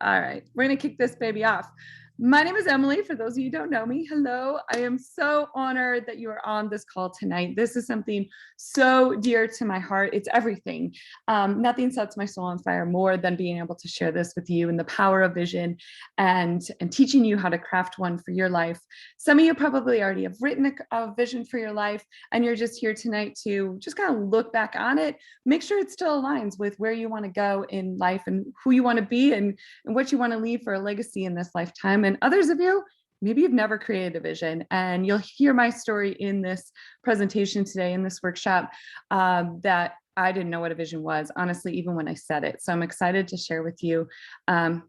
All right, we're going to kick this baby off. My name is Emily. For those of you who don't know me, hello. I am so honored that you are on this call tonight. This is something so dear to my heart. It's everything. Nothing sets my soul on fire more than being able to share this with you and the power of vision and teaching you how to craft one for your life. Some of you probably already have written a vision for your life, and you're just here tonight to just kind of look back on it, make sure it still aligns with where you want to go in life and who you want to be and what you want to leave for a legacy in this lifetime. And others of you, maybe you've never created a vision, and you'll hear my story in this presentation today, in this workshop, that I didn't know what a vision was, honestly, even when I said it. So I'm excited to share with you how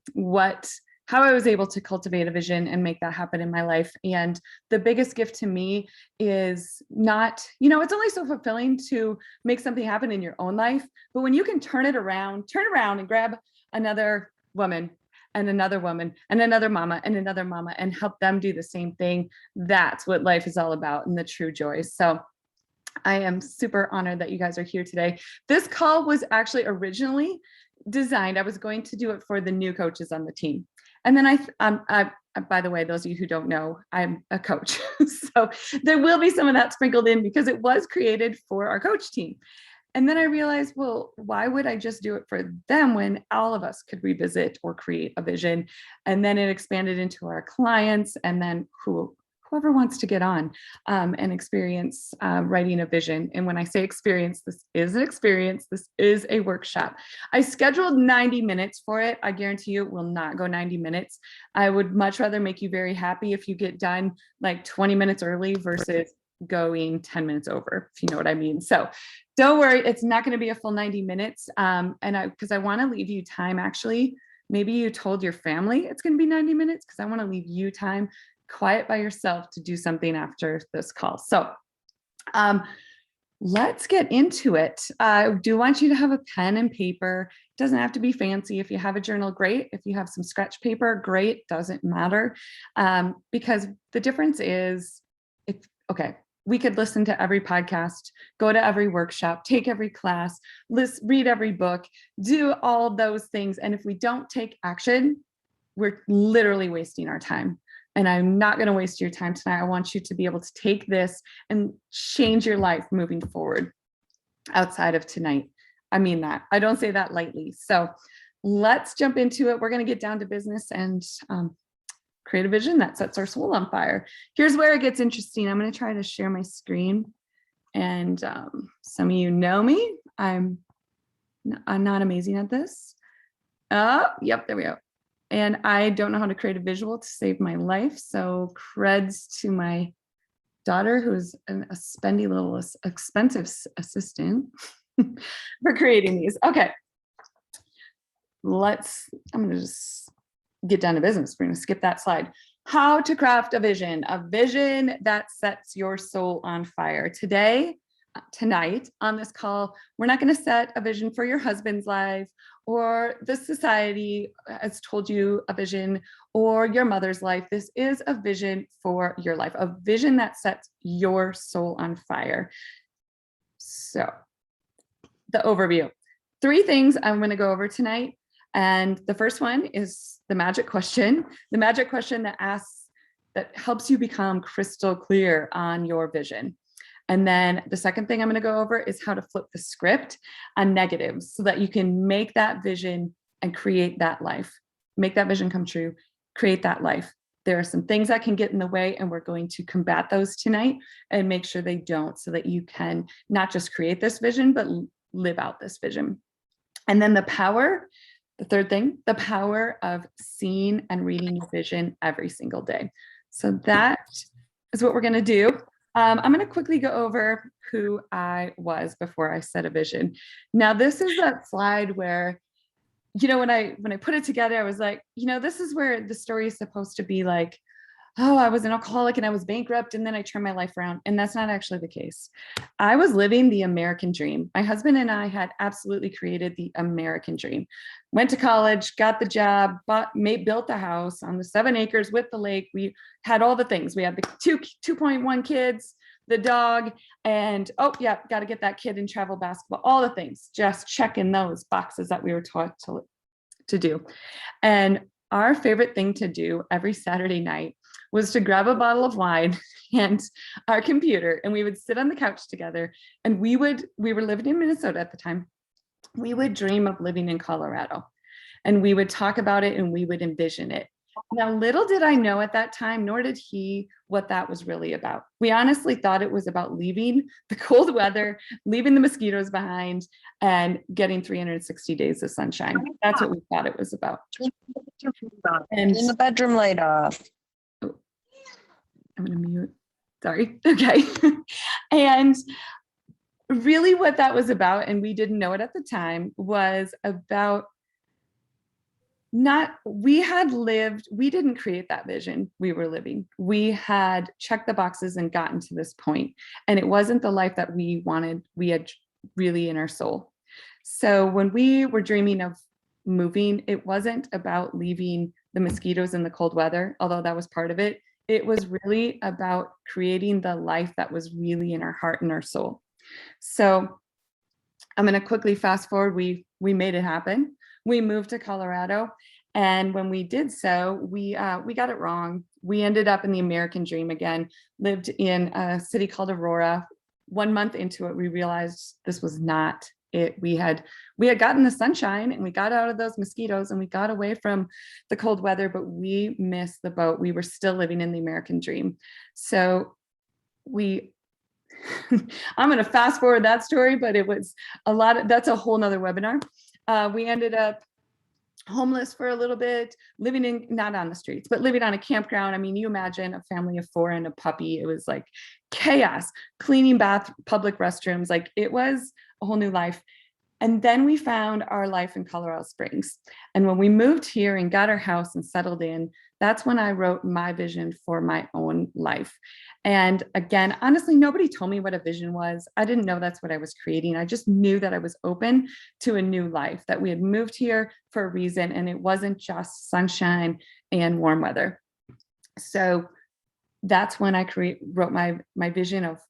I was able to cultivate a vision and make that happen in my life. And the biggest gift to me is not, it's only so fulfilling to make something happen in your own life, but when you can turn around and grab another woman and another woman and another mama and help them do the same thing, that's what life is all about and the true joy. So I am super honored that you guys are here today. This call was actually originally designed, I was going to do it for the new coaches on the team. And then I by the way, those of you who don't know, I'm a coach. So there will be some of that sprinkled in because it was created for our coach team. And then I realized, well, why would I just do it for them when all of us could revisit or create a vision? And then it expanded into our clients, and then whoever wants to get on and experience writing a vision. And when I say experience, this is an experience. This is a workshop. I scheduled 90 minutes for it. I guarantee you it will not go 90 minutes. I would much rather make you very happy if you get done like 20 minutes early versus going 10 minutes over, if you know what I mean. So don't worry, it's not going to be a full 90 minutes. Because I want to leave you time, actually. Maybe you told your family it's going to be 90 minutes because I want to leave you time quiet by yourself to do something after this call. So let's get into it. I do want you to have a pen and paper. It doesn't have to be fancy. If you have a journal, great. If you have some scratch paper, great. Doesn't matter. Because the difference is, we could listen to every podcast, go to every workshop, take every class, read every book, do all those things. And if we don't take action, we're literally wasting our time. And I'm not going to waste your time tonight. I want you to be able to take this and change your life moving forward outside of tonight. I mean that. I don't say that lightly. So let's jump into it. We're going to get down to business and create a vision that sets our soul on fire. Here's where it gets interesting. I'm going to try to share my screen. And some of you know me. I'm not amazing at this. Yep, there we go. And I don't know how to create a visual to save my life. So creds to my daughter, who's a spendy little expensive assistant for creating these. Okay, I'm going to just get down to business. We're going to skip that slide. How to craft a vision that sets your soul on fire. Tonight on this call, we're not going to set a vision for your husband's life, or the society has told you a vision, or your mother's life. This is a vision for your life, a vision that sets your soul on fire. So the overview, 3 things I'm going to go over tonight. And the first one is the magic question that helps you become crystal clear on your vision. And then the second thing I'm going to go over is how to flip the script on negatives so that you can make that vision and create that life. Make that vision come true, create that life. There are some things that can get in the way, and we're going to combat those tonight and make sure they don't, so that you can not just create this vision, but live out this vision. And then the third thing, the power of seeing and reading your vision every single day. So that is what we're going to do. I'm going to quickly go over who I was before I set a vision. Now, this is that slide where, when I put it together, I was like, this is where the story is supposed to be like, oh, I was an alcoholic and I was bankrupt and then I turned my life around. And that's not actually the case. I was living the American dream. My husband and I had absolutely created the American dream. Went to college, got the job, built the house on the 7 acres with the lake. We had all the things. We had the 2.1 kids, the dog, and got to get that kid in travel basketball, all the things, just checking those boxes that we were taught to do. And our favorite thing to do every Saturday night was to grab a bottle of wine and our computer, and we would sit on the couch together, and we were living in Minnesota at the time. We would dream of living in Colorado, and we would talk about it, and we would envision it. Now, little did I know at that time, nor did he, what that was really about. We honestly thought it was about leaving the cold weather, leaving the mosquitoes behind, and getting 360 days of sunshine. That's what we thought it was about. And in the bedroom light off. I'm going to mute. Sorry. Okay. And really what that was about, and we didn't know it at the time, was about we didn't create that vision we were living. We had checked the boxes and gotten to this point, and it wasn't the life that we wanted, we had really in our soul. So when we were dreaming of moving, it wasn't about leaving the mosquitoes in the cold weather, although that was part of it. It was really about creating the life that was really in our heart and our soul. So I'm going to quickly fast forward. We made it happen. We moved to Colorado, and when we did so, we got it wrong. We ended up in the American dream again, lived in a city called Aurora. 1 month into it, we realized this was not it. We had gotten the sunshine, and we got out of those mosquitoes, and we got away from the cold weather, but we missed the boat. We were still living in the American dream. So I'm going to fast forward that story, but it was that's a whole nother webinar. We ended up homeless for a little bit, living not on the streets, but living on a campground. I mean, you imagine a family of 4 and a puppy. It was like chaos, cleaning public restrooms. Like, it was a whole new life. And then we found our life in Colorado Springs. And when we moved here and got our house and settled in, that's when I wrote my vision for my own life. And again, honestly, nobody told me what a vision was. I didn't know that's what I was creating. I just knew that I was open to a new life, that we had moved here for a reason, and it wasn't just sunshine and warm weather. So that's when I wrote my vision of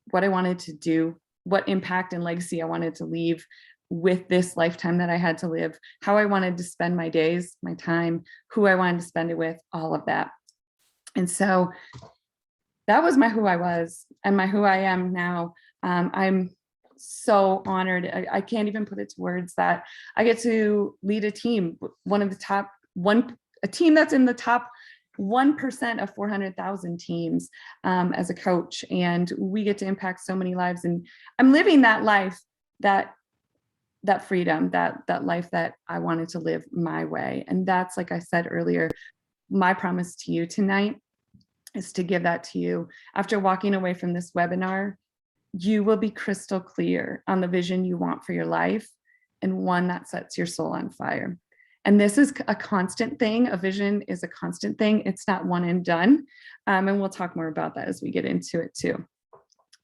what I wanted to do, what impact and legacy I wanted to leave with this lifetime that I had to live, how I wanted to spend my days, my time, who I wanted to spend it with, all of that. And so that was my who I was and my who I am now. I'm so honored. I can't even put it to words that I get to lead a team, a team that's in the top 1% of 400,000 teams as a coach. And we get to impact so many lives. And I'm living that life, that freedom, that life that I wanted to live my way. And that's, like I said earlier, my promise to you tonight is to give that to you. After walking away from this webinar, you will be crystal clear on the vision you want for your life, and one that sets your soul on fire. And this is a constant thing. A vision is a constant thing. It's not one and done. And we'll talk more about that as we get into it too.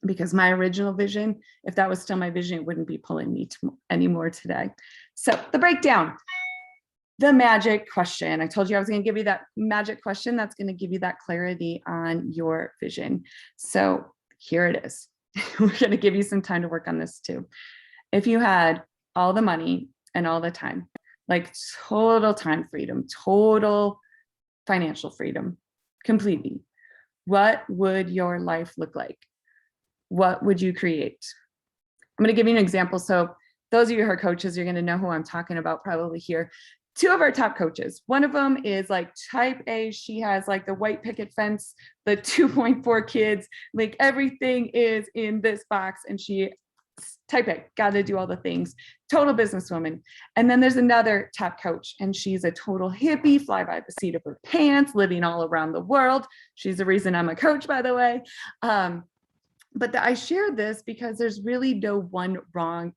Because my original vision, if that was still my vision, it wouldn't be pulling me anymore today. So the breakdown, the magic question. I told you I was going to give you that magic question that's going to give you that clarity on your vision. So here it is. We're going to give you some time to work on this too. If you had all the money and all the time, like total time freedom, total financial freedom, completely, what would your life look like? What would you create? I'm going to give you an example. So those of you who are coaches, you're going to know who I'm talking about probably here. 2 of our top coaches, one of them is like type A. She has like the white picket fence, the 2.4 kids, like everything is in this box. And she type A, got to do all the things, total businesswoman. And then there's another top coach, and she's a total hippie, fly by the seat of her pants, living all around the world. She's the reason I'm a coach, by the way. But I share this because there's really no one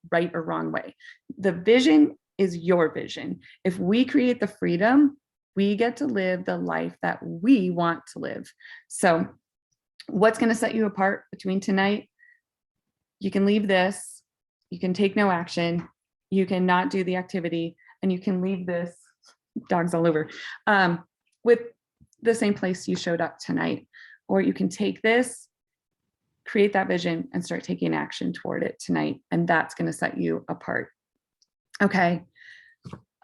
right or wrong way. The vision is your vision. If we create the freedom, we get to live the life that we want to live. So what's going to set you apart between tonight? You can leave this, you can take no action, you can not do the activity, and you can leave this, dogs all over, with the same place you showed up tonight. Or you can take this, create that vision, and start taking action toward it tonight. And that's going to set you apart. Okay.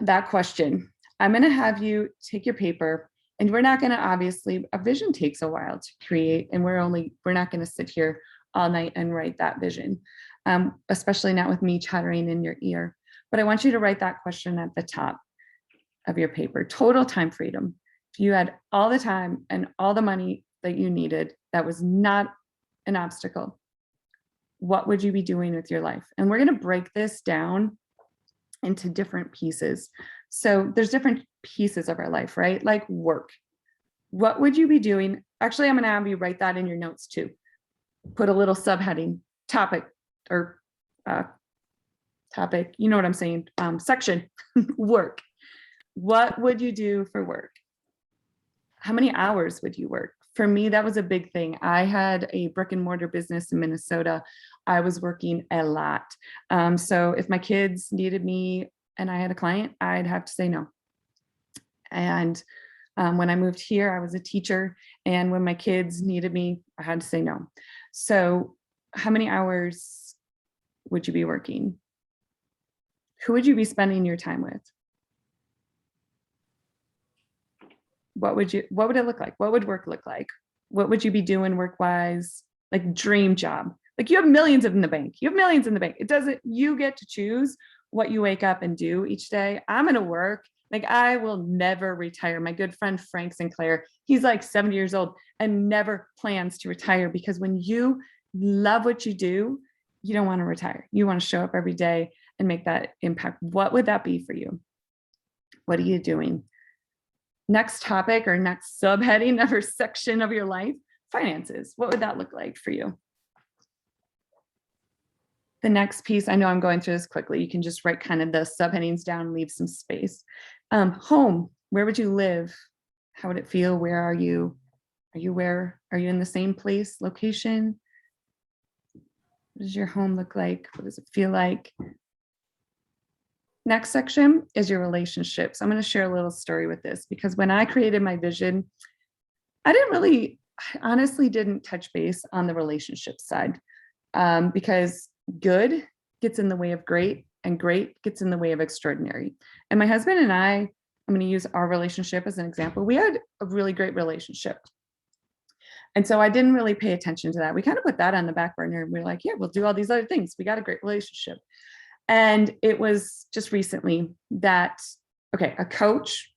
that question. I'm going to have you take your paper, and we're not going to, obviously, a vision takes a while to create, and we're not going to sit here all night and write that vision, especially not with me chattering in your ear. But I want you to write that question at the top of your paper. Total time freedom. If you had all the time and all the money that you needed, that was not an obstacle, what would you be doing with your life? And we're going to break this down into different pieces. So there's different pieces of our life, right? Like work. What would you be doing? Actually, I'm going to have you write that in your notes too. Put a little subheading, topic, or topic, you know what I'm saying, section, work. What would you do for work? How many hours would you work? For me, that was a big thing. I had a brick and mortar business in Minnesota. I was working a lot. So if my kids needed me and I had a client, I'd have to say no. And when I moved here, I was a teacher. And when my kids needed me, I had to say no. So how many hours would you be working? Who would you be spending your time with? What would it look like? What would work look like? What would you be doing work-wise? Like dream job. Like you have millions in the bank. You have millions in the bank. It doesn't, you get to choose what you wake up and do each day. I'm going to work. Like I will never retire. My good friend, Frank Sinclair, he's like 70 years old and never plans to retire, because when you love what you do, you don't want to retire. You want to show up every day and make that impact. What would that be for you? What are you doing? Next topic or next subheading or section of your life, finances. What would that look like for you? The next piece, I know I'm going through this quickly. You can just write kind of the subheadings down, leave some space. Home, where would you live? How would it feel? Where are you? Are you in the same place, location? What does your home look like? What does it feel like? Next section is your relationships. I'm going to share a little story with this, because when I created my vision, I honestly didn't touch base on the relationship side, because good gets in the way of great, and great gets in the way of extraordinary. And my husband and I'm going to use our relationship as an example. We had a really great relationship. And so I didn't really pay attention to that. We kind of put that on the back burner, and we're like, yeah, we'll do all these other things. We got a great relationship. And it was just recently that, okay, a coach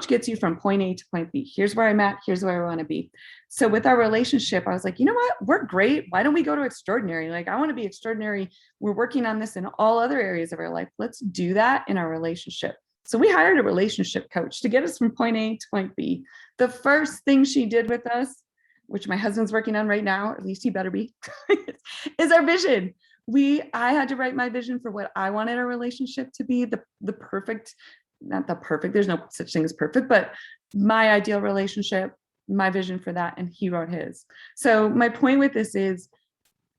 gets you from point A to point B. Here's where I'm at. Here's where I want to be. So with our relationship, I was like, you know what? We're great. Why don't we go to extraordinary? Like, I want to be extraordinary. We're working on this in all other areas of our life. Let's do that in our relationship. So we hired a relationship coach to get us from point A to point B. The first thing she did with us, which my husband's working on right now, at least he better be, is our vision. I had to write my vision for what I wanted our relationship to be, the perfect, not the perfect, there's no such thing as perfect, but my ideal relationship, my vision for that, and he wrote his. So my point with this is,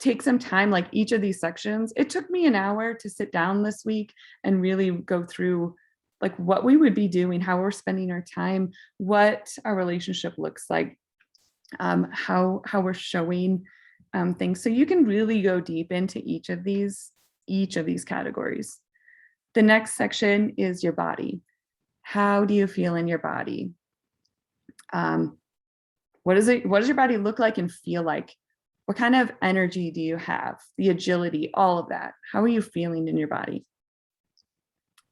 take some time, like each of these sections. It took me an hour to sit down this week and really go through like what we would be doing, how we're spending our time, what our relationship looks like, how we're showing things. So you can really go deep into each of these categories. The next section is your body. How do you feel in your body? What does your body look like and feel like? What kind of energy do you have? The agility, all of that. How are you feeling in your body?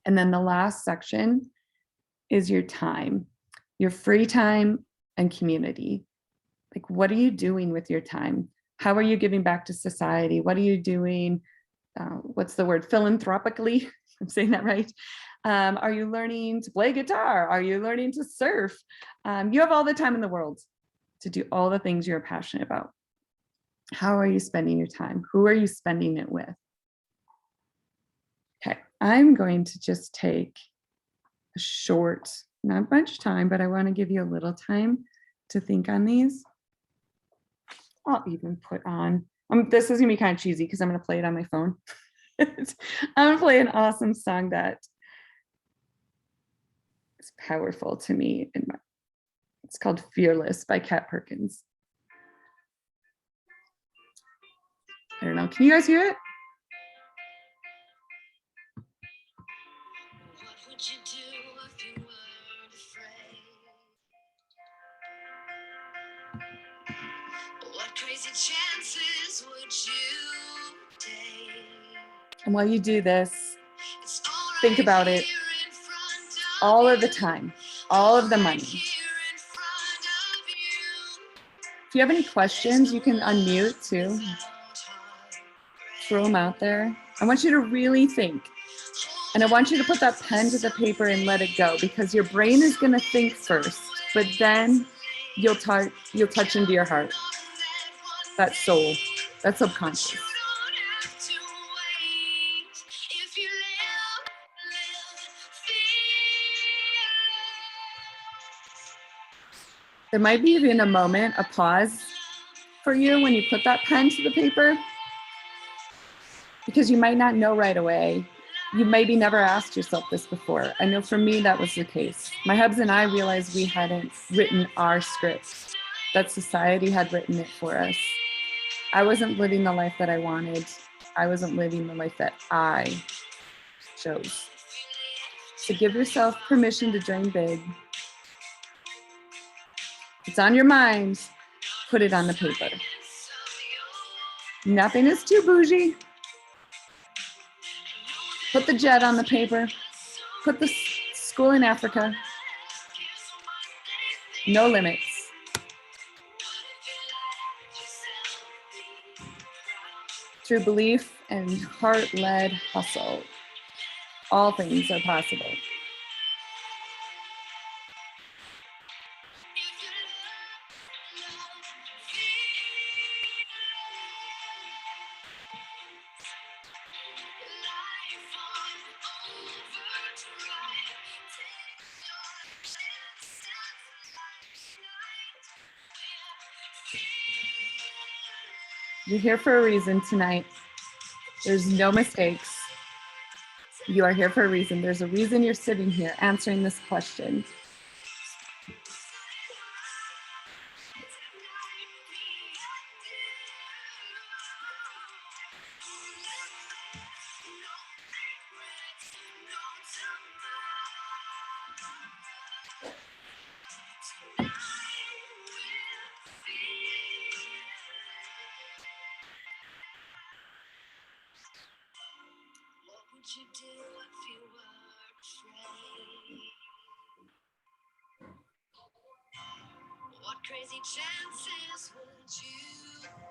And then the last section is your time, your free time and community. Like, what are you doing with your time? How are you giving back to society? What are you doing? What's the word? Philanthropically? I'm saying that right. Are you learning to play guitar? Are you learning to surf? You have all the time in the world to do all the things you're passionate about. How are you spending your time? Who are you spending it with? Okay, I'm going to just take a short, not much time, but I want to give you a little time to think on these. I'll even put on, this is gonna be kind of cheesy because I'm gonna play it on my phone. I'm gonna play an awesome song that is powerful to me. It's called Fearless by Kat Perkins. I don't know, can you guys hear it? would you do if you weren't afraid? What crazy chances would you take? And while you do this, think about it all of the time, all of the money. If you have any questions, you can unmute too. Throw them out there. I want you to really think. And I want you to put that pen to the paper and let it go, because your brain is going to think first, but then you'll touch into your heart, that soul, that subconscious. There might be even a moment, a pause for you when you put that pen to the paper, because you might not know right away. You maybe never asked yourself this before. I know for me, that was the case. My husband and I realized we hadn't written our script, that society had written it for us. I wasn't living the life that I wanted. I wasn't living the life that I chose. So give yourself permission to dream big. If it's on your mind, put it on the paper. Nothing is too bougie. Put the jet on the paper. Put the school in Africa. No limits. Through belief and heart-led hustle, all things are possible. You're here for a reason tonight. There's no mistakes. You are here for a reason. There's a reason you're sitting here answering this question. Would you do if you were afraid? What crazy chances would you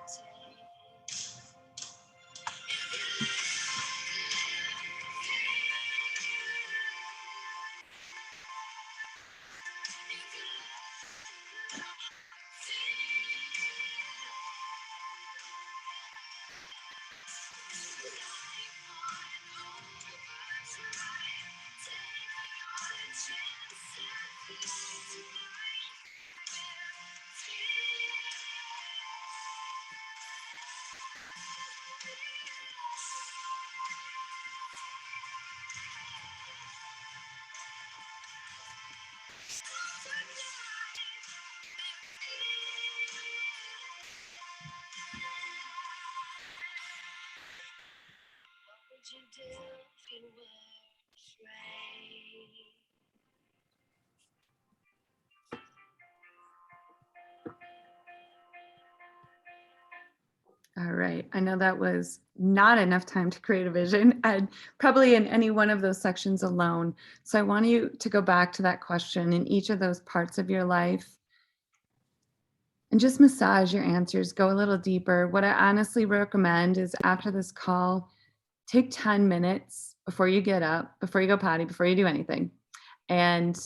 take? What would you do if you were afraid? All right, I know that was not enough time to create a vision, and probably in any one of those sections alone. So I want you to go back to that question in each of those parts of your life and just massage your answers, go a little deeper. What I honestly recommend is after this call, take 10 minutes before you get up, before you go potty, before you do anything. And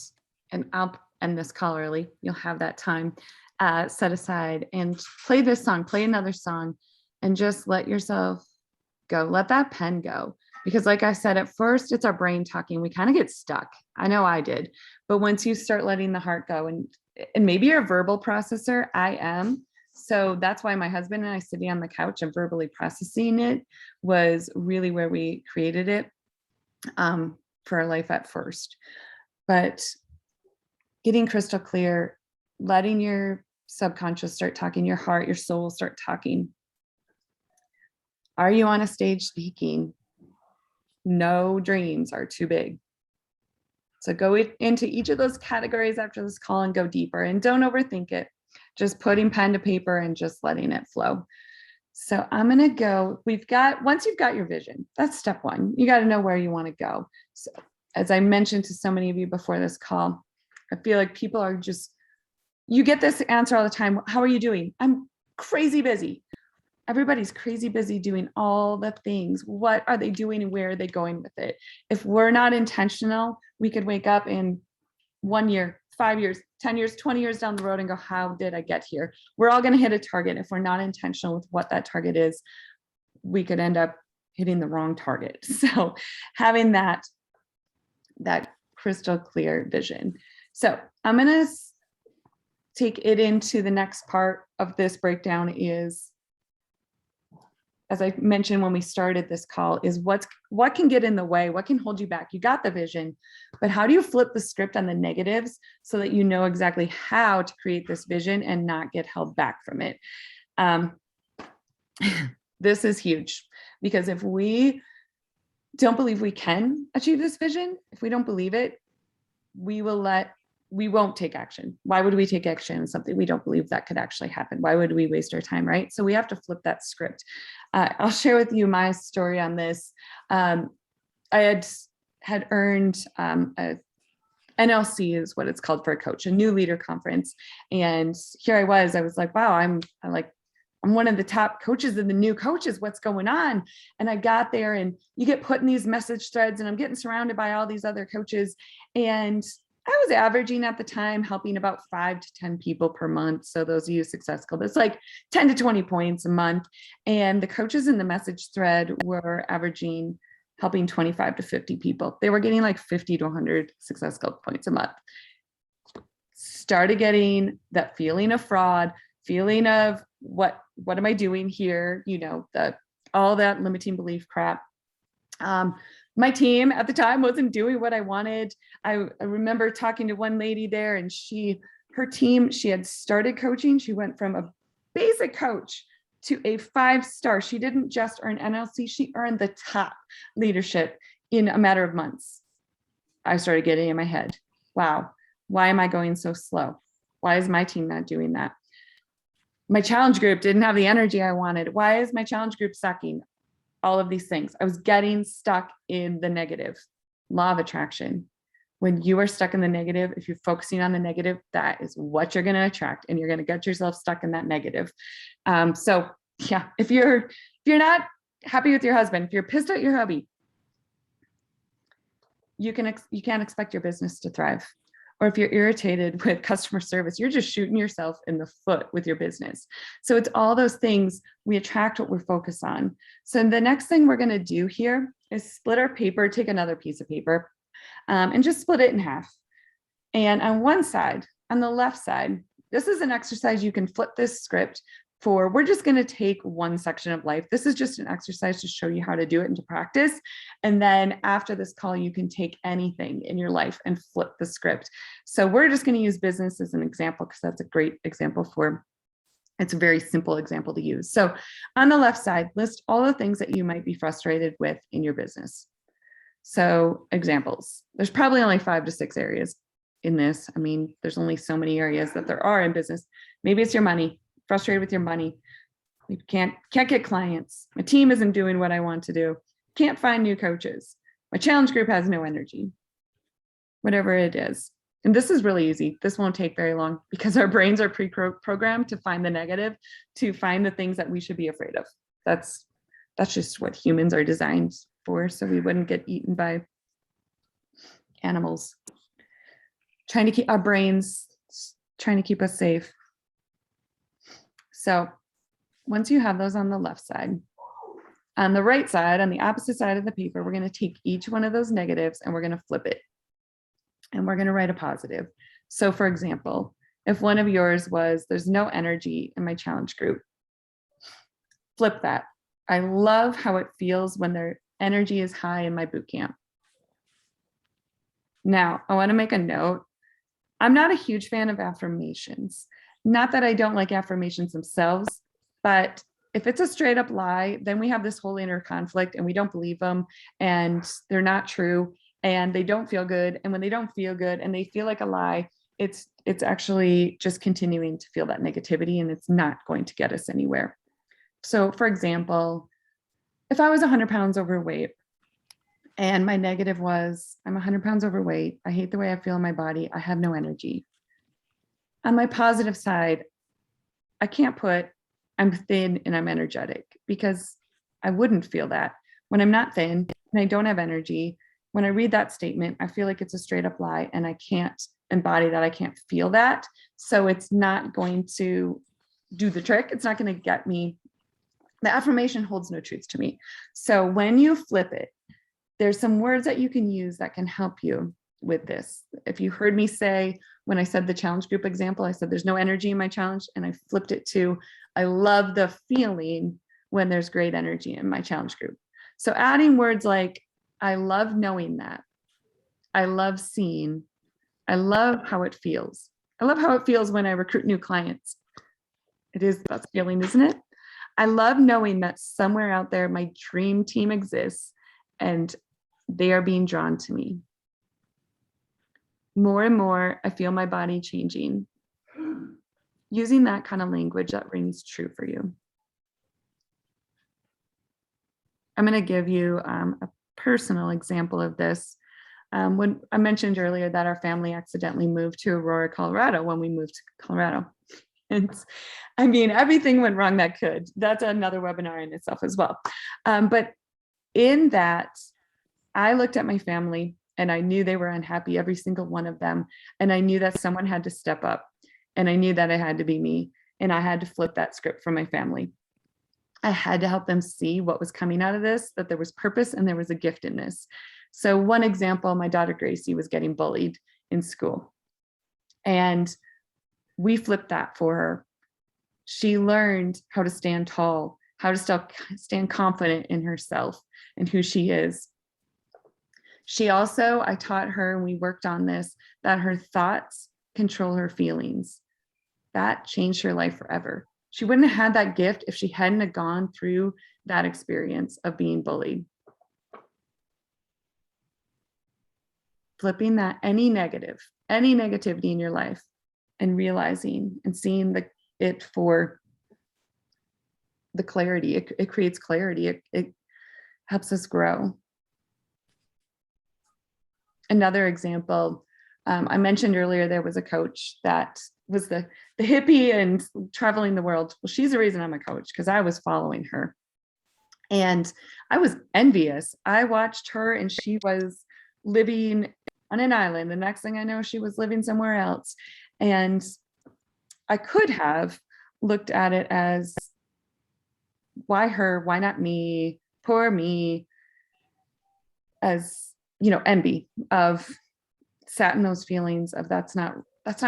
I'll end this call early. You'll have that time set aside, and play this song, play another song, and just let yourself go. Let that pen go. Because like I said, at first it's our brain talking. We kind of get stuck. I know I did. But once you start letting the heart go, and maybe you're a verbal processor, I am. So that's why my husband and I sitting on the couch and verbally processing it was really where we created it for our life at first. But getting crystal clear, letting your subconscious start talking, your heart, your soul start talking. Are you on a stage speaking? No dreams are too big. So go into each of those categories after this call and go deeper, and don't overthink it. Just putting pen to paper and just letting it flow. So I'm going to go, once you've got your vision, that's step one. You got to know where you want to go. So as I mentioned to so many of you before this call, I feel like people are just, you get this answer all the time. How are you doing? I'm crazy busy. Everybody's crazy busy doing all the things. What are they doing and where are they going with it? If we're not intentional, we could wake up in 1 year, 5 years, 10 years, 20 years down the road and go, how did I get here? We're all going to hit a target. If we're not intentional with what that target is, we could end up hitting the wrong target. So having that crystal clear vision. So I'm going to take it into the next part of this breakdown is, as I mentioned when we started this call, is what can get in the way, what can hold you back. You got the vision, but how do you flip the script on the negatives so that you know exactly how to create this vision and not get held back from it? This is huge, because if we don't believe we can achieve this vision, if we don't believe it, we won't take action. Why would we take action on something we don't believe that could actually happen? Why would we waste our time, right? So we have to flip that script. I'll share with you my story on this. I had earned a NLC is what it's called for a coach, a new leader conference. And here I was like, wow, I'm one of the top coaches in the new coaches. What's going on? And I got there, and you get put in these message threads, and I'm getting surrounded by all these other coaches. And I was averaging at the time, helping about 5 to 10 people per month. So those of you successful, that's like 10 to 20 points a month. And the coaches in the message thread were averaging helping 25 to 50 people. They were getting like 50 to 100 successful points a month. Started getting that feeling of fraud, feeling of what am I doing here? You know, all that limiting belief crap. My team at the time wasn't doing what I wanted. I remember talking to one lady there, and her team, she had started coaching. She went from a basic coach to a 5-star. She didn't just earn NLC, she earned the top leadership in a matter of months. I started getting in my head, wow, why am I going so slow? Why is my team not doing that? My challenge group didn't have the energy I wanted. Why is my challenge group sucking? All of these things. I was getting stuck in the negative. Law of attraction. When you are stuck in the negative, if you're focusing on the negative, that is what you're going to attract, and you're going to get yourself stuck in that negative. So yeah, if you're not happy with your husband, if you're pissed at your hubby, you can't expect your business to thrive. Or if you're irritated with customer service, you're just shooting yourself in the foot with your business. So it's all those things. We attract what we're focused on. So the next thing we're going to do here is split our paper, take another piece of paper, and just split it in half. And on one side, on the left side, this is an exercise you can flip this script for. We're just going to take one section of life. This is just an exercise to show you how to do it and to practice. And then after this call, you can take anything in your life and flip the script. So we're just going to use business as an example, because that's a great example it's a very simple example to use. So on the left side, list all the things that you might be frustrated with in your business. So examples, there's probably only 5 to 6 areas in this. I mean, there's only so many areas that there are in business. Maybe it's your money. Frustrated with your money. We can't get clients. My team isn't doing what I want to do. Can't find new coaches. My challenge group has no energy. Whatever it is. And this is really easy. This won't take very long, because our brains are pre-programmed to find the negative, to find the things that we should be afraid of. That's just what humans are designed for, so we wouldn't get eaten by animals. Trying to keep our brains, trying to keep us safe. So once you have those on the left side, on the right side, on the opposite side of the paper, we're going to take each one of those negatives and we're going to flip it. And we're going to write a positive. So for example, if one of yours was, there's no energy in my challenge group, flip that. I love how it feels when their energy is high in my boot camp. Now, I want to make a note. I'm not a huge fan of affirmations. Not that I don't like affirmations themselves, but if it's a straight up lie, then we have this whole inner conflict and we don't believe them and they're not true. and they don't feel good. And when they don't feel good and they feel like a lie, it's actually just continuing to feel that negativity, and it's not going to get us anywhere. So for example, if I was 100 pounds overweight and my negative was, I'm 100 pounds overweight, I hate the way I feel in my body, I have no energy. On my positive side, I can't put, I'm thin and I'm energetic, because I wouldn't feel that. When I'm not thin and I don't have energy, when I read that statement, I feel like it's a straight up lie, and I can't embody that. I can't feel that. So it's not going to do the trick. It's not going to get me. The affirmation holds no truth to me. So when you flip it, there's some words that you can use that can help you with this. If you heard me say, when I said the challenge group example, I said there's no energy in my challenge, and I flipped it to, I love the feeling when there's great energy in my challenge group. So adding words like, I love knowing that, I love seeing, I love how it feels. I love how it feels when I recruit new clients. It is that feeling, isn't it? I love knowing that somewhere out there, my dream team exists and they are being drawn to me. More and more, I feel my body changing. Using that kind of language that rings true for you. I'm going to give you a personal example of this. When I mentioned earlier that our family accidentally moved to Aurora, Colorado when we moved to Colorado. And I mean, everything went wrong that could. That's another webinar in itself as well. But in that, I looked at my family and I knew they were unhappy, every single one of them. And I knew that someone had to step up, and I knew that it had to be me, and I had to flip that script for my family. I had to help them see what was coming out of this, that there was purpose and there was a gift in this. So one example, my daughter Gracie was getting bullied in school, and we flipped that for her. She learned how to stand tall, how to still stand confident in herself and who she is. She also, I taught her, and we worked on this, that her thoughts control her feelings. That changed her life forever. She wouldn't have had that gift if she hadn't have gone through that experience of being bullied. Flipping that, any negativity in your life, and realizing and seeing it for the clarity. It creates clarity. It helps us grow. Another example, I mentioned earlier, there was a coach that was the hippie and traveling the world. Well, she's the reason I'm a coach, because I was following her. And I was envious. I watched her and she was living on an island. The next thing I know, she was living somewhere else. And I could have looked at it as, why her? Why not me? Poor me. As, envy, of sat in those feelings of that's not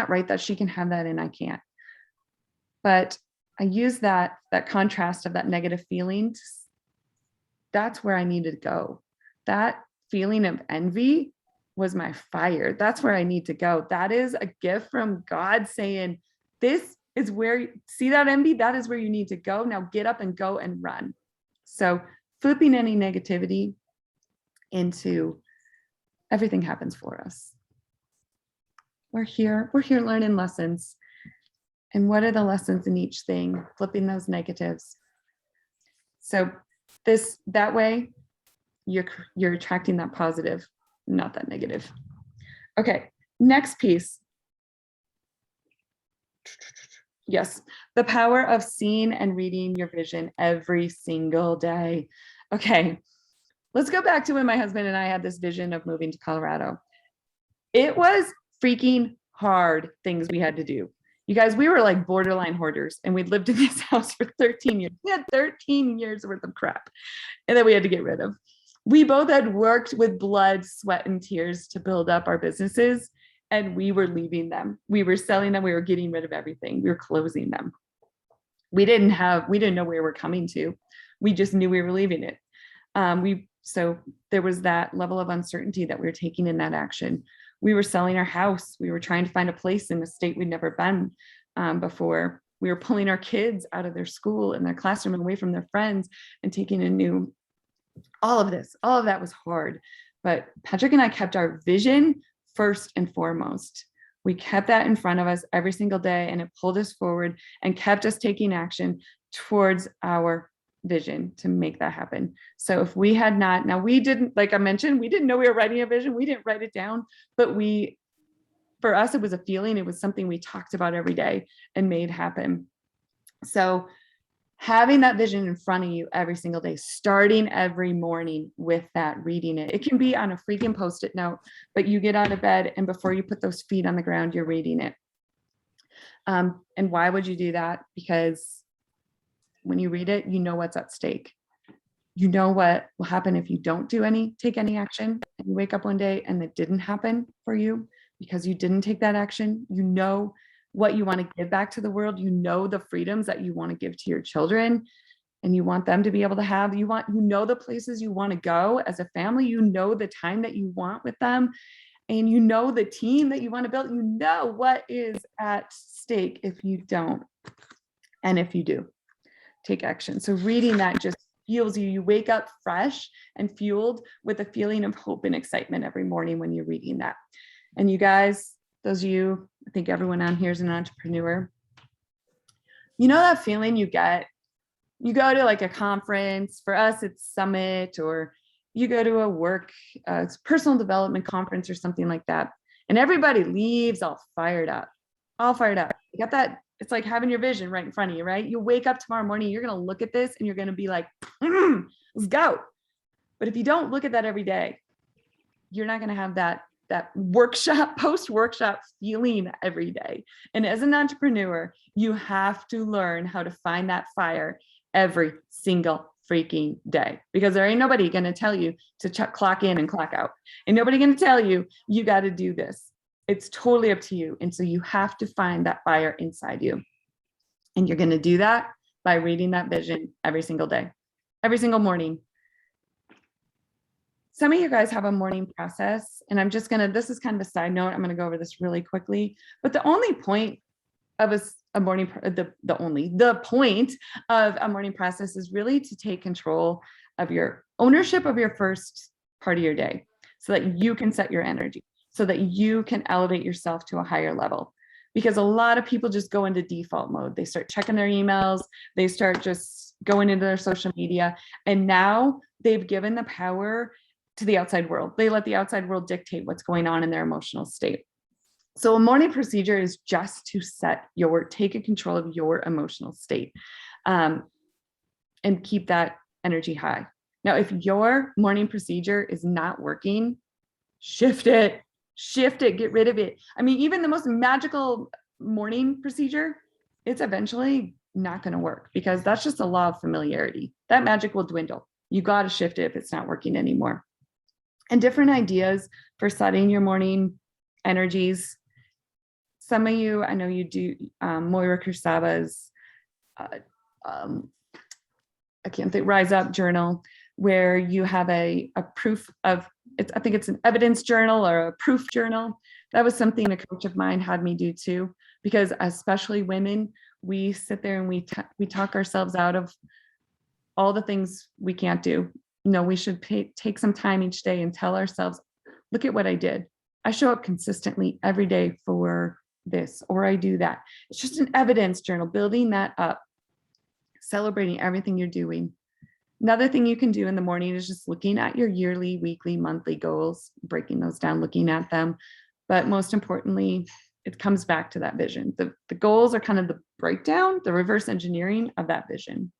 right, that she can have that and I can't. But I use that contrast of that negative feeling. That's where I needed to go. That feeling of envy was my fire. That's where I need to go. That is a gift from God saying, this is where, see that envy? That is where you need to go. Now get up and go and run. So flipping any negativity into everything happens for us. We're here learning lessons. And what are the lessons in each thing? Flipping those negatives. So that way you're attracting that positive, not that negative. Okay, next piece. Yes, the power of seeing and reading your vision every single day. Okay, let's go back to when my husband and I had this vision of moving to Colorado. It was freaking hard things we had to do. You guys, we were like borderline hoarders, and we'd lived in this house for 13 years. We had 13 years worth of crap, and then we had to get rid of. We both had worked with blood, sweat, and tears to build up our businesses, and we were leaving them. We were selling them. We were getting rid of everything. We were closing them. We didn't know where we were coming to. We just knew we were leaving it. So there was that level of uncertainty that we were taking in that action. We were selling our house. We were trying to find a place in a state we'd never been before. We were pulling our kids out of their school and their classroom and away from their friends and taking a new, all of that was hard. But Patrick and I kept our vision first and foremost. We kept that in front of us every single day, and it pulled us forward and kept us taking action towards our vision to make that happen. So if we had not, now we didn't, like I mentioned, we didn't know we were writing a vision. We didn't write it down, but for us, it was a feeling. It was something we talked about every day and made happen. So having that vision in front of you every single day, starting every morning with that, reading it. It can be on a freaking Post-it note, but you get out of bed and before you put those feet on the ground, you're reading it. And why would you do that? Because when you read it, you know what's at stake. You know what will happen if you don't take any action, and you wake up one day and it didn't happen for you because you didn't take that action. You know what you want to give back to the world. You know the freedoms that you want to give to your children and you want them to be able to have. You know the places you want to go as a family. You know the time that you want with them, and you know the team that you want to build. You know what is at stake if you don't, and if you do take action. So reading that just fuels you. You wake up fresh and fueled with a feeling of hope and excitement every morning when you're reading that. And you guys, those of you, I think everyone on here is an entrepreneur. You know that feeling you get? You go to like a conference, for us it's Summit, or you go to a work, personal development conference or something like that. And everybody leaves all fired up. You got that, it's like having your vision right in front of you, right? You wake up tomorrow morning, you're gonna look at this and you're gonna be like, let's go. But if you don't look at that every day, you're not gonna have that workshop, post-workshop feeling every day. And as an entrepreneur, you have to learn how to find that fire every single freaking day, because there ain't nobody going to tell you to clock in and clock out. And nobody going to tell you, you got to do this. It's totally up to you. And so you have to find that fire inside you. And you're going to do that by reading that vision every single day, every single morning. Some of you guys have a morning process, and I'm just this is kind of a side note. I'm going to go over this really quickly, but the only point of a morning, the point of a morning process is really to take control of your ownership of your first part of your day, so that you can set your energy, so that you can elevate yourself to a higher level. Because a lot of people just go into default mode. They start checking their emails, they start just going into their social media, and now they've given the power to the outside world. They let the outside world dictate what's going on in their emotional state. So a morning procedure is just to take control of your emotional state, and keep that energy high. Now, if your morning procedure is not working, shift it, get rid of it. I mean, even the most magical morning procedure, it's eventually not going to work, because that's just a law of familiarity. That magic will dwindle. You got to shift it if it's not working anymore. And different ideas for setting your morning energies. Some of you, I know you do, Moira Kursaba's, I can't think, Rise Up journal, where you have a proof of, I think it's an evidence journal or a proof journal. That was something a coach of mine had me do too, because especially women, we sit there and we talk ourselves out of all the things we can't do. No, we should take some time each day and tell ourselves, look at what I did. I show up consistently every day for this, or I do that. It's just an evidence journal, building that up, celebrating everything you're doing. Another thing you can do in the morning is just looking at your yearly, weekly, monthly goals, breaking those down, looking at them. But most importantly, it comes back to that vision. The goals are kind of the breakdown, the reverse engineering of that vision,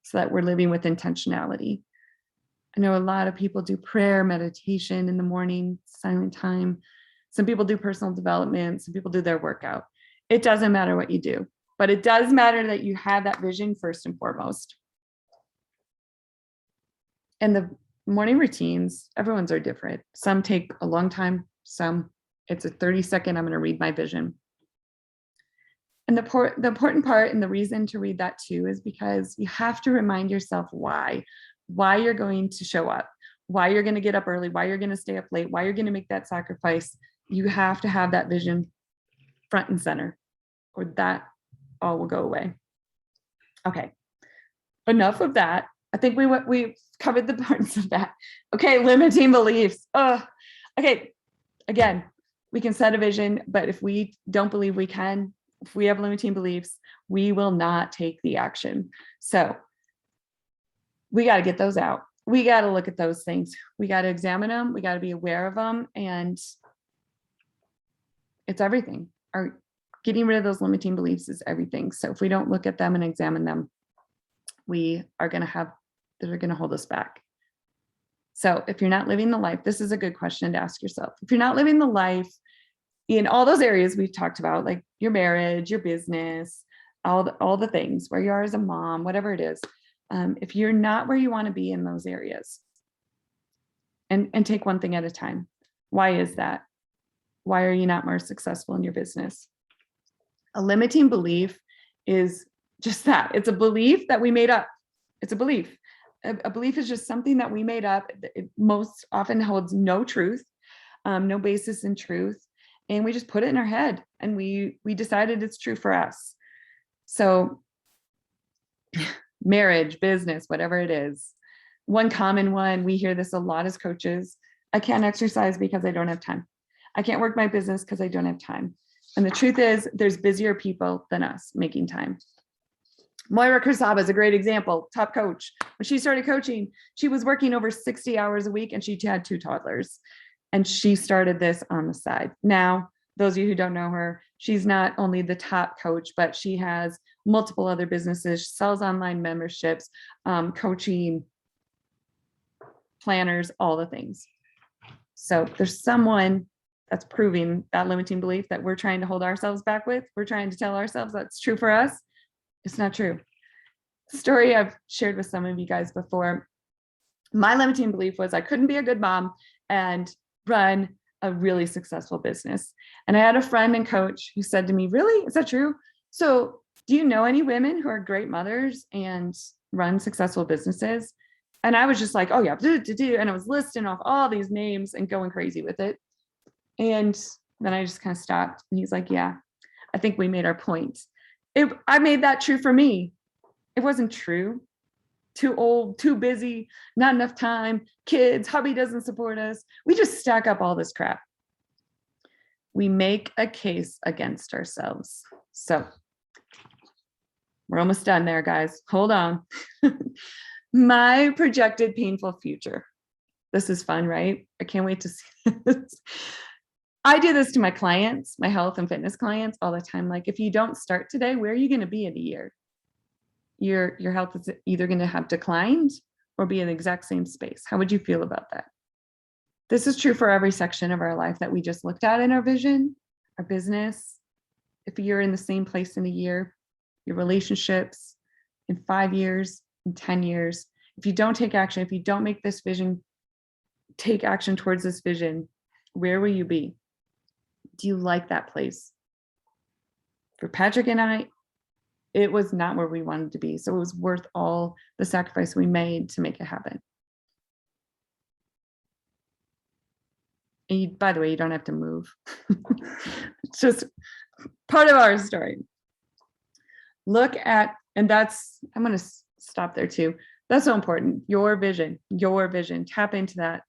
so that we're living with intentionality. I know a lot of people do prayer, meditation in the morning, silent time. Some people do personal development. Some people do their workout. It doesn't matter what you do, but it does matter that you have that vision first and foremost. And the morning routines, everyone's are different. Some take a long time. Some it's a 30-second, I'm going to read my vision. And the important part, and the reason to read that too, is because you have to remind yourself why you're going to show up, why you're going to get up early, why you're going to stay up late, why you're going to make that sacrifice. You have to have that vision front and center, or that all will go away. Okay, enough of that. I think we covered the parts of that. Okay, limiting beliefs. Okay, again, we can set a vision, but if we don't believe we can, if we have limiting beliefs, we will not take the action. So we got to get those out. We got to look at those things. We got to examine them. We got to be aware of them. And it's everything. Our getting rid of those limiting beliefs is everything. So if we don't look at them and examine them, we are going to have, they're going to hold us back. So if you're not living the life, this is a good question to ask yourself. If you're not living the life in all those areas we've talked about, like your marriage, your business, all the things, where you are as a mom, whatever it is, if you're not where you want to be in those areas, and take one thing at a time. Why is that? Why are you not more successful in your business? A limiting belief is just that. It's a belief that we made up. It's a belief. A belief is just something that we made up. It most often holds no truth, no basis in truth. And we just put it in our head and we decided it's true for us. So marriage, business, whatever it is, one common one, we hear this a lot as coaches: I can't exercise because I don't have time. I can't work my business because I don't have time. And the truth is, there's busier people than us making time. Moira Kursaba is a great example, top coach. When she started coaching, she was working over 60 hours a week and she had 2 toddlers. And she started this on the side. Now, those of you who don't know her, she's not only the top coach, but she has multiple other businesses, sells online memberships, coaching, planners, all the things. So there's someone that's proving that limiting belief that we're trying to hold ourselves back with. We're trying to tell ourselves that's true for us. It's not true. Story I've shared with some of you guys before. My limiting belief was I couldn't be a good mom and run a really successful business. And I had a friend and coach who said to me, really? Is that true? So do you know any women who are great mothers and run successful businesses? And I was just like, oh yeah, and I was listing off all these names and going crazy with it. And then I just kind of stopped. And he's like, yeah, I think we made our point. I made that true for me. It wasn't true. Too old, too busy, not enough time, kids, hubby doesn't support us. We just stack up all this crap. We make a case against ourselves. So we're almost done there, guys. Hold on. My projected painful future. This is fun, right? I can't wait to see this. I do this to my clients, my health and fitness clients all the time. Like, if you don't start today, where are you going to be in a year? Your health is either going to have declined or be in the exact same space. How would you feel about that? This is true for every section of our life that we just looked at in our vision, our business. If you're in the same place in a year, your relationships, in 5 years, in 10 years, if you don't take action, if you don't make this vision, take action towards this vision, where will you be? Do you like that place? For Patrick and I, it was not where we wanted to be. So it was worth all the sacrifice we made to make it happen. And you, by the way, you don't have to move. It's just part of our story. Look at, and that's, I'm going to stop there too. That's so important. Your vision, tap into that.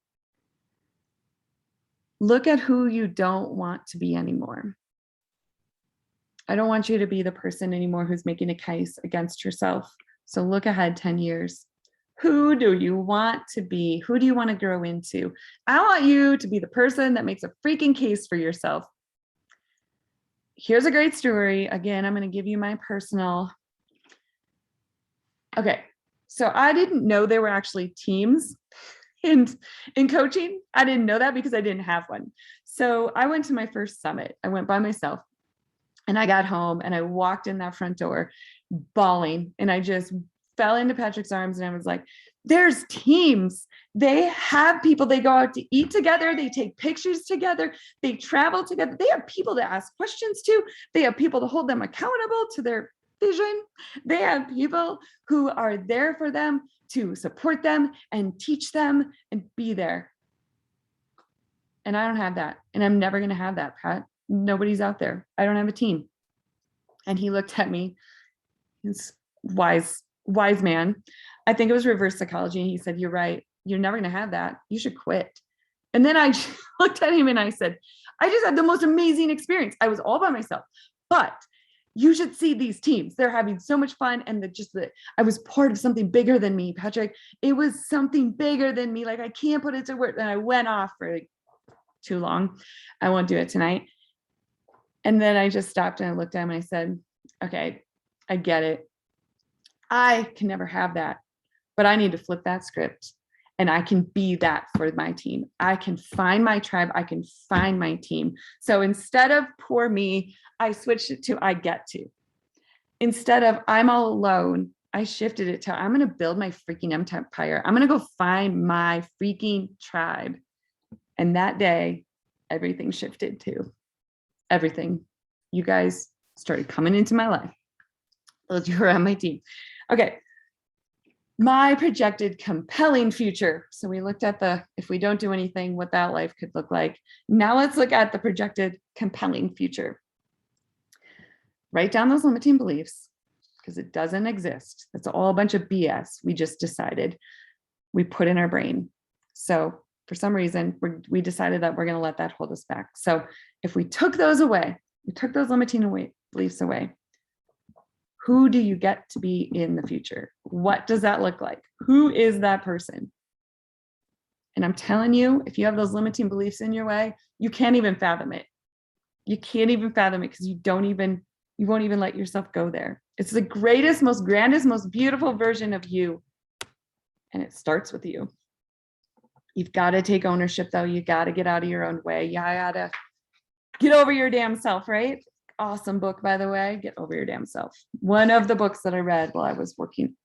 Look at who you don't want to be anymore. I don't want you to be the person anymore who's making a case against yourself. So look ahead 10 years. Who do you want to be? Who do you want to grow into? I want you to be the person that makes a freaking case for yourself. Here's a great story. Again, I'm going to give you my personal. Okay, so I didn't know there were actually teams in coaching. I didn't know that because I didn't have one. So I went to my first summit. I went by myself and I got home and I walked in that front door bawling and I just fell into Patrick's arms and I was like, there's teams. They have people, they go out to eat together. They take pictures together. They travel together. They have people to ask questions to. They have people to hold them accountable to their vision. They have people who are there for them to support them and teach them and be there. And I don't have that. And I'm never going to have that, Pat. Nobody's out there. I don't have a team. And he looked at me. He's wise man. I think it was reverse psychology. And he said, you're right. You're never going to have that. You should quit. And then I looked at him and I said, I just had the most amazing experience. I was all by myself, but you should see these teams. They're having so much fun. And I was part of something bigger than me, Patrick. It was something bigger than me. Like, I can't put it to words. And I went off for like too long. I won't do it tonight. And then I just stopped and I looked at him and I said, okay, I get it. I can never have that, but I need to flip that script and I can be that for my team. I can find my tribe. I can find my team. So instead of poor me, I switched it to I get to. Instead of I'm all alone, I shifted it to I'm going to build my freaking empire. I'm going to go find my freaking tribe. And that day, everything shifted too. Everything. You guys started coming into my life. You were on my team. Okay. My projected compelling future. So we looked at if we don't do anything, what that life could look like. Now let's look at the projected compelling future. Write down those limiting beliefs because it doesn't exist. That's all a bunch of BS. We just decided we put in our brain. So for some reason, we decided that we're going to let that hold us back. So if we took those away, we took those limiting beliefs away, who do you get to be in the future? What does that look like? Who is that person? And I'm telling you, if you have those limiting beliefs in your way, you can't even fathom it. You can't even fathom it because you won't even let yourself go there. It's the greatest, most grandest, most beautiful version of you. And it starts with you. You've got to take ownership though. You got to get out of your own way. You got to get over your damn self, right? Awesome book, by the way, Get Over Your Damn Self. One of the books that I read while I was working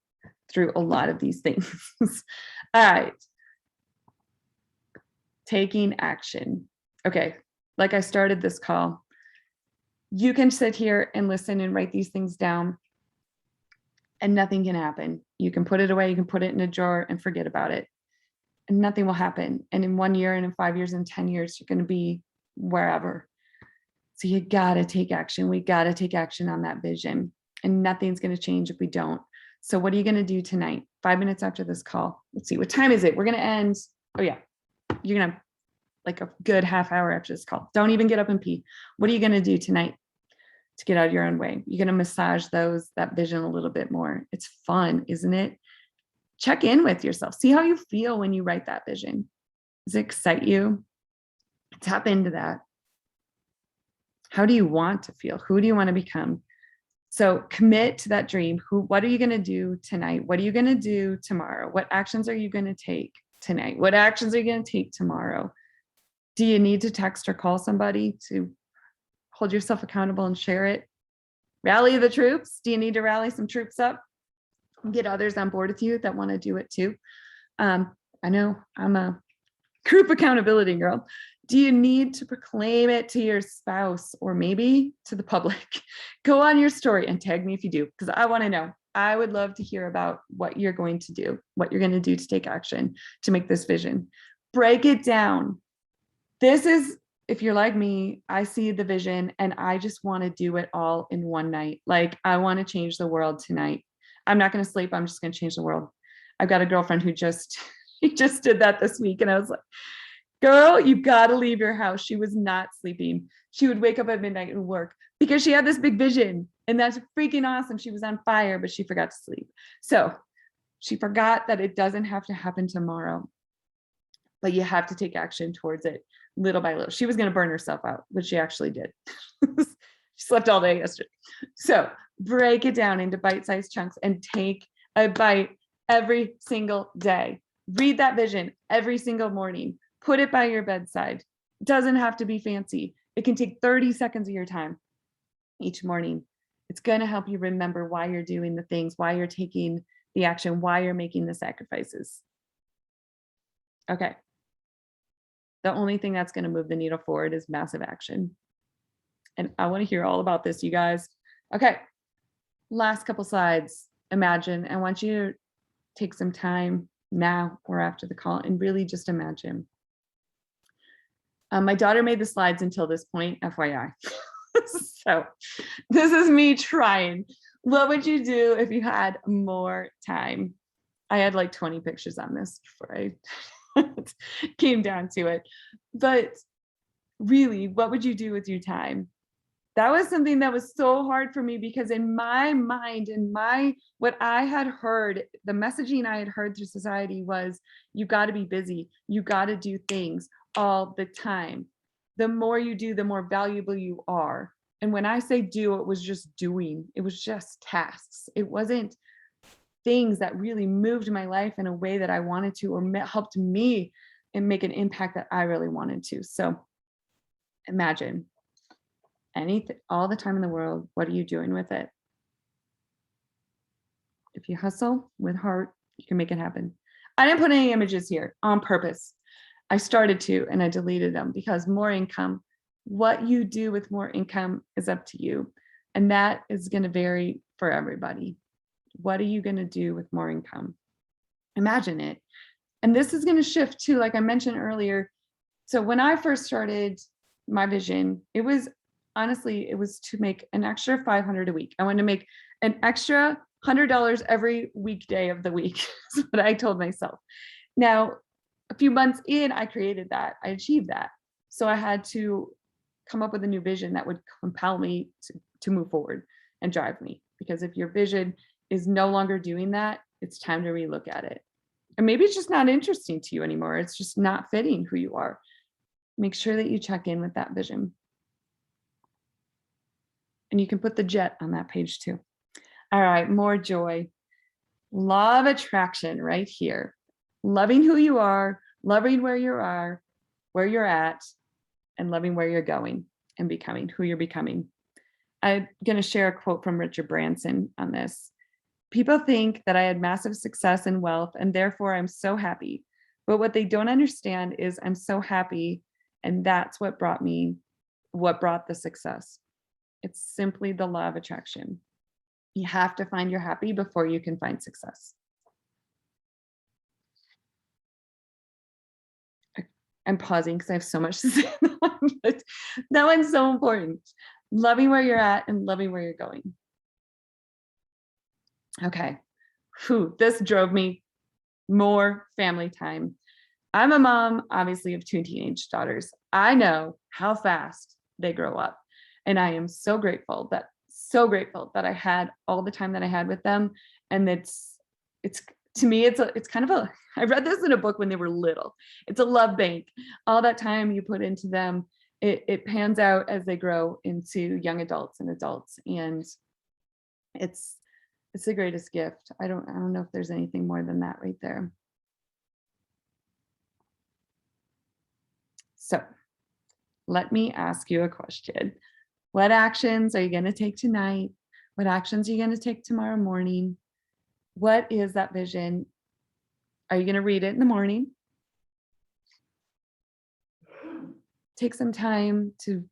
through a lot of these things. All right. Taking action. Okay. Like I started this call, you can sit here and listen and write these things down and nothing can happen. You can put it away. You can put it in a drawer and forget about it. And nothing will happen. And in 1 year and in 5 years and 10 years, you're going to be wherever. So you got to take action. We got to take action on that vision and nothing's going to change if we don't. So what are you going to do tonight? 5 minutes after this call. Let's see, what time is it? We're going to end. Oh yeah. You're going to have like a good half hour after this call. Don't even get up and pee. What are you going to do tonight to get out of your own way? You're going to massage that vision a little bit more. It's fun, isn't it? Check in with yourself. See how you feel when you write that vision. Does it excite you? Tap into that. How do you want to feel? Who do you want to become? So commit to that dream. What are you going to do tonight? What are you going to do tomorrow? What actions are you going to take tonight? What actions are you going to take tomorrow? Do you need to text or call somebody to hold yourself accountable and share it? Rally the troops. Do you need to rally some troops up? Get others on board with you that want to do it too. I know I'm a group accountability girl. Do you need to proclaim it to your spouse or maybe to the public? Go on your story and tag me if you do, because I want to know. I would love to hear about what you're going to do, what you're going to do to take action to make this vision. Break it down. This is, if you're like me, I see the vision and I just want to do it all in one night. Like, I want to change the world tonight. I'm not going to sleep. I'm just going to change the world. I've got a girlfriend who she just did that this week. And I was like, girl, you got to leave your house. She was not sleeping. She would wake up at midnight and work because she had this big vision. And that's freaking awesome. She was on fire, but she forgot to sleep. So she forgot that it doesn't have to happen tomorrow, but you have to take action towards it little by little. She was going to burn herself out, but she actually did. She slept all day yesterday. So break it down into bite-sized chunks and take a bite every single day. Read that vision every single morning. Put it by your bedside. It doesn't have to be fancy. It can take 30 seconds of your time each morning. It's going to help you remember why you're doing the things, why you're taking the action, why you're making the sacrifices. Okay. The only thing that's going to move the needle forward is massive action. And I want to hear all about this, you guys. Okay. Last couple slides. Imagine. I want you to take some time now or after the call and really just imagine. My daughter made the slides until this point, FYI. So this is me trying. What would you do if you had more time? I had like 20 pictures on this before I came down to it. But really, what would you do with your time? That was something that was so hard for me because in my mind, what I had heard, the messaging I had heard through society was, you got to be busy. You got to do things all the time. The more you do, the more valuable you are. And when I say do, it was just doing. It was just tasks. It wasn't things that really moved my life in a way that I wanted to, or helped me and make an impact that I really wanted to. So imagine anything, all the time in the world, what are you doing with it? If you hustle with heart, you can make it happen. I didn't put any images here on purpose. I started to, and I deleted them because more income, what you do with more income is up to you. And that is going to vary for everybody. What are you going to do with more income? Imagine it. And this is going to shift too, like I mentioned earlier. So when I first started my vision, it was honestly, it was to make an extra $500 a week. I wanted to make an extra $100 every weekday of the week. That's what I told myself. Now, a few months in, I created that. I achieved that. So I had to come up with a new vision that would compel me to move forward and drive me. Because if your vision is no longer doing that, it's time to relook at it. And maybe it's just not interesting to you anymore. It's just not fitting who you are. Make sure that you check in with that vision. And you can put the jet on that page too. All right, more joy. Law of attraction right here. Loving who you are, loving where you are, where you're at, and loving where you're going and becoming who you're becoming. I'm going to share a quote from Richard Branson on this. People think that I had massive success and wealth, and therefore I'm so happy. But what they don't understand is I'm so happy, and that's what brought the success. It's simply the law of attraction. You have to find your happy before you can find success. I'm pausing because I have so much to say. But that one's so important. Loving where you're at and loving where you're going. Okay. Whew, this drove me more family time. I'm a mom, obviously, of 2 teenage daughters. I know how fast they grow up. And I am so grateful that I had all the time that I had with them. And it's to me, it's kind of I read this in a book when they were little. It's a love bank. All that time you put into them, it pans out as they grow into young adults and adults. And it's the greatest gift. I don't know if there's anything more than that right there. So let me ask you a question. What actions are you going to take tonight? What actions are you going to take tomorrow morning? What is that vision? Are you going to read it in the morning? Take some time to,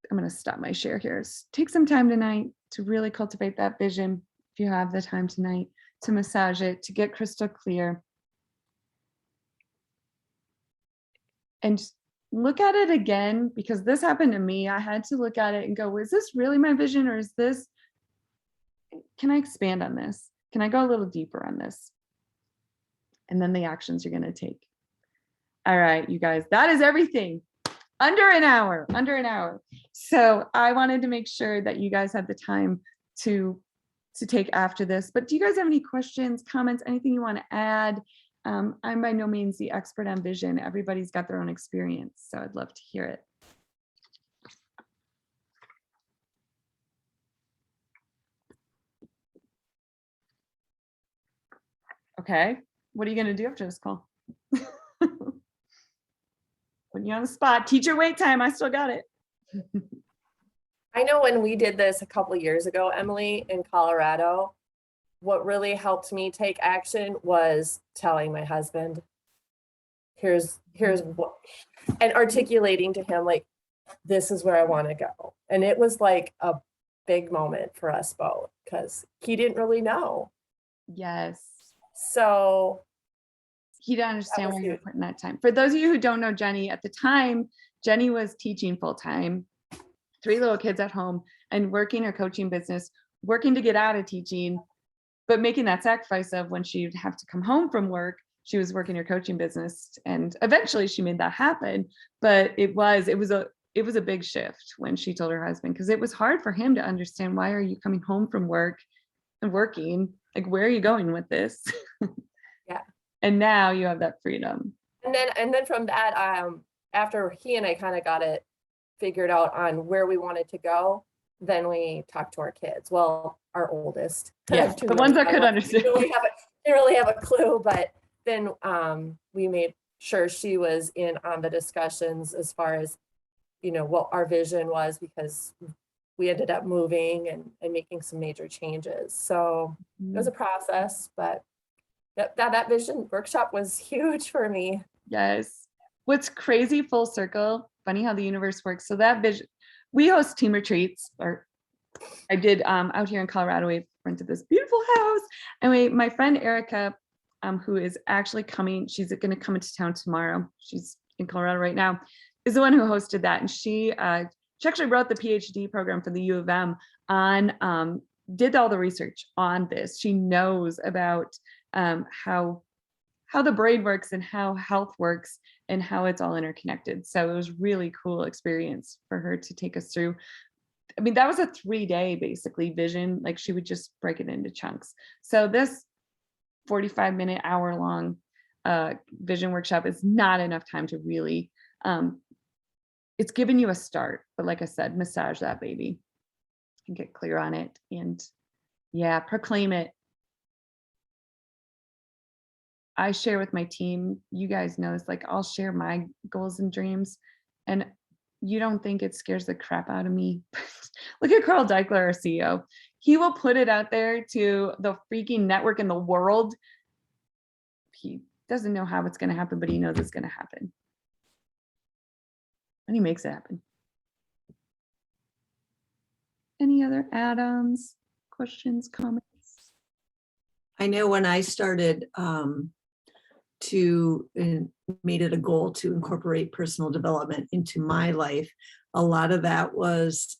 I'm going to stop my share here. Take some time tonight to really cultivate that vision. If you have the time tonight, to massage it, to get crystal clear. And look at it again, because this happened to me. I had to look at it and go, is this really my vision, or is this, can I expand on this? Can I go a little deeper on this? And then the actions you're going to take. All right, you guys, that is everything. Under an hour. So I wanted to make sure that you guys had the time to take after this. But do you guys have any questions, comments, anything you want to add? I'm by no means the expert on vision. Everybody's got their own experience, so I'd love to hear it. Okay, what are you going to do after this call? Putting you on the spot. Teacher wait time. I still got it. I know when we did this a couple of years ago, Emily, in Colorado, what really helped me take action was telling my husband, here's what, and articulating to him, like, this is where I want to go. And it was like a big moment for us both because he didn't really know. Yes. So he didn't understand where you were putting that time. For those of you who don't know Jenny, at the time, Jenny was teaching full time, 3 little kids at home, and working her coaching business, working to get out of teaching, but making that sacrifice of when she'd have to come home from work, she was working her coaching business, and eventually she made that happen. But it was a big shift when she told her husband, because it was hard for him to understand, why are you coming home from work and working? Like, where are you going with this? Yeah. And now you have that freedom. And then from that, after he and I kind of got it figured out on where we wanted to go, then we talked to our kids. Well, our oldest. Yeah, the ones that could understand. They really have a clue, but then we made sure she was in on the discussions as far as, what our vision was, because we ended up moving and making some major changes. So it was a process, but that vision workshop was huge for me. Yes. What's crazy, full circle, funny how the universe works. So that vision, we host team retreats, or I did out here in Colorado. We rented this beautiful house, and my friend Erica, who is actually coming, she's going to come into town tomorrow. She's in Colorado right now, is the one who hosted that. And she actually wrote the PhD program for the U of M on, did all the research on this. She knows about how the brain works and how health works and how it's all interconnected. So it was really cool experience for her to take us through. I mean, that was a 3-day basically vision. Like, she would just break it into chunks. So this 45-minute, hour-long vision workshop is not enough time to really, it's giving you a start. But like I said, massage that baby and get clear on it. And yeah, proclaim it. I share with my team, you guys know this, like, I'll share my goals and dreams, and you don't think it scares the crap out of me. Look at Carl Deichler, our CEO. He will put it out there to the freaking network in the world. He doesn't know how it's going to happen, but he knows it's going to happen. And he makes it happen. Any other add-ons, questions, comments? I know when I started made it a goal to incorporate personal development into my life, a lot of that was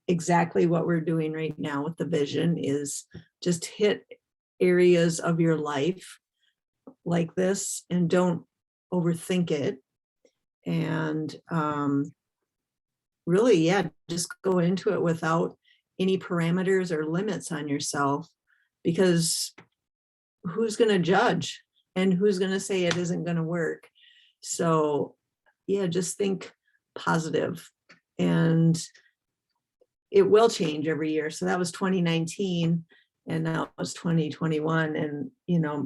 exactly what we're doing right now with the vision, is just hit areas of your life like this and don't overthink it. And really, yeah, just go into it without any parameters or limits on yourself, because who's going to judge and who's going to say it isn't going to work? So yeah, just think positive, and it will change every year. So that was 2019, and now it's 2021. And,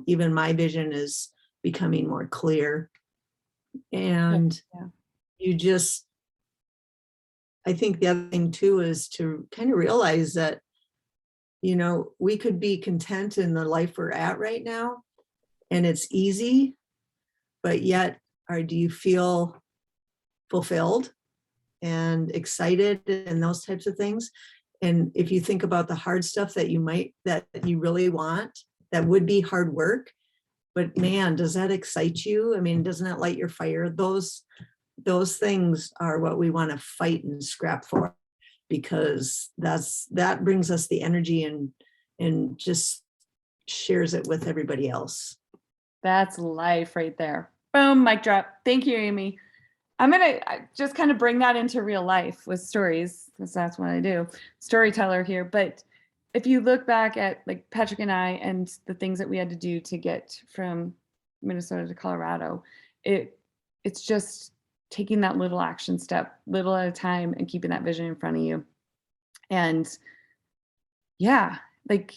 even my vision is becoming more clear. And Yeah. I think the other thing too is to kind of realize that, we could be content in the life we're at right now, and it's easy, but yet, do you feel fulfilled and excited and those types of things? And if you think about the hard stuff that you really want, that would be hard work, but man, does that excite you? I mean, doesn't that light your fire? Those things are what we want to fight and scrap for, because that brings us the energy and just shares it with everybody else. That's life right there. Boom, mic drop. Thank you, Amy. I'm going to just kind of bring that into real life with stories, because that's what I do. Storyteller here. But if you look back at like Patrick and I and the things that we had to do to get from Minnesota to Colorado, it's just taking that little action step, little at a time, and keeping that vision in front of you. And yeah, like,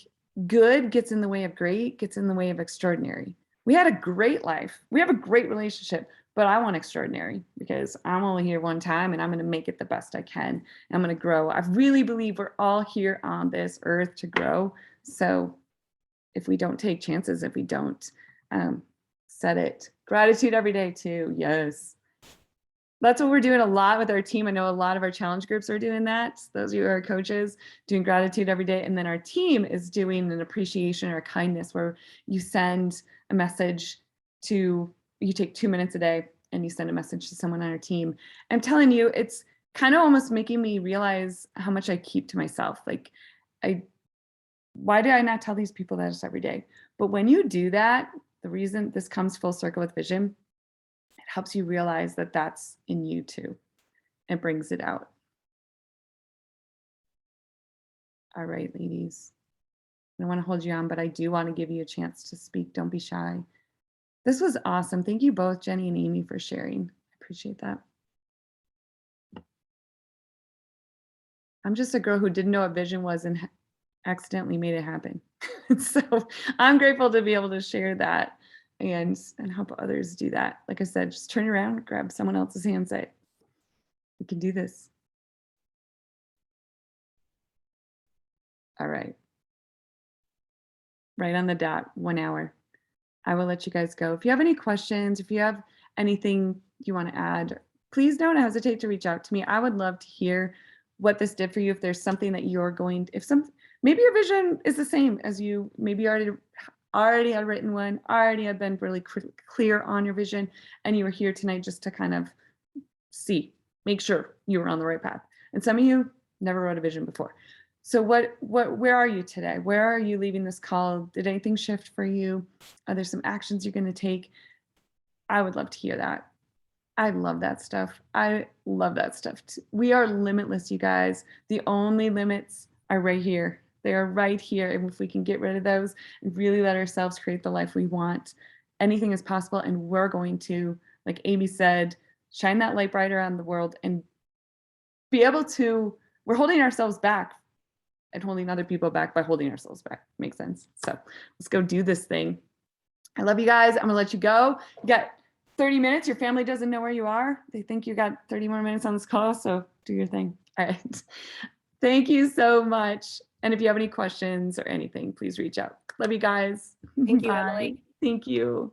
good gets in the way of great, gets in the way of extraordinary. We had a great life. We have a great relationship, but I want extraordinary, because I'm only here one time and I'm going to make it the best I can. I'm going to grow. I really believe we're all here on this earth to grow. So if we don't take chances, if we don't set it, gratitude every day too. Yes. That's what we're doing a lot with our team. I know a lot of our challenge groups are doing that. Those of you who are coaches, doing gratitude every day. And then our team is doing an appreciation or kindness, where you send a message you take 2 minutes a day and you send a message to someone on our team. I'm telling you, it's kind of almost making me realize how much I keep to myself. Like, why did I not tell these people that every day? But when you do that, the reason this comes full circle with vision, it helps you realize that that's in you too. It brings it out. All right, ladies. I don't want to hold you on, but I do want to give you a chance to speak. Don't be shy. This was awesome. Thank you both, Jenny and Amy, for sharing. I appreciate that. I'm just a girl who didn't know what vision was and accidentally made it happen. So I'm grateful to be able to share that and help others do that. Like I said, just turn around, grab someone else's hand, say, we can do this. All right. Right on the dot, 1 hour. I will let you guys go. If you have any questions, if you have anything you want to add, please don't hesitate to reach out to me. I would love to hear what this did for you. If there's something that you're going, maybe your vision is the same as you, maybe you already had written one, already had been really clear on your vision, and you were here tonight just to kind of make sure you were on the right path. And some of you never wrote a vision before. So where are you today? Where are you leaving this call? Did anything shift for you? Are there some actions you're going to take? I would love to hear that. I love that stuff. I love that stuff. We are limitless, you guys. The only limits are right here. They are right here. And if we can get rid of those and really let ourselves create the life we want, anything is possible. And we're going to, like Amy said, shine that light brighter on the world and be able to, we're holding ourselves back and holding other people back by holding ourselves back. Makes sense. So let's go do this thing. I love you guys. I'm gonna let you go. You got 30 minutes. Your family doesn't know where you are. They think you got 30 more minutes on this call. So do your thing. All right. Thank you so much. And if you have any questions or anything, please reach out. Love you guys. Thank you, Bye. Emily. Thank you.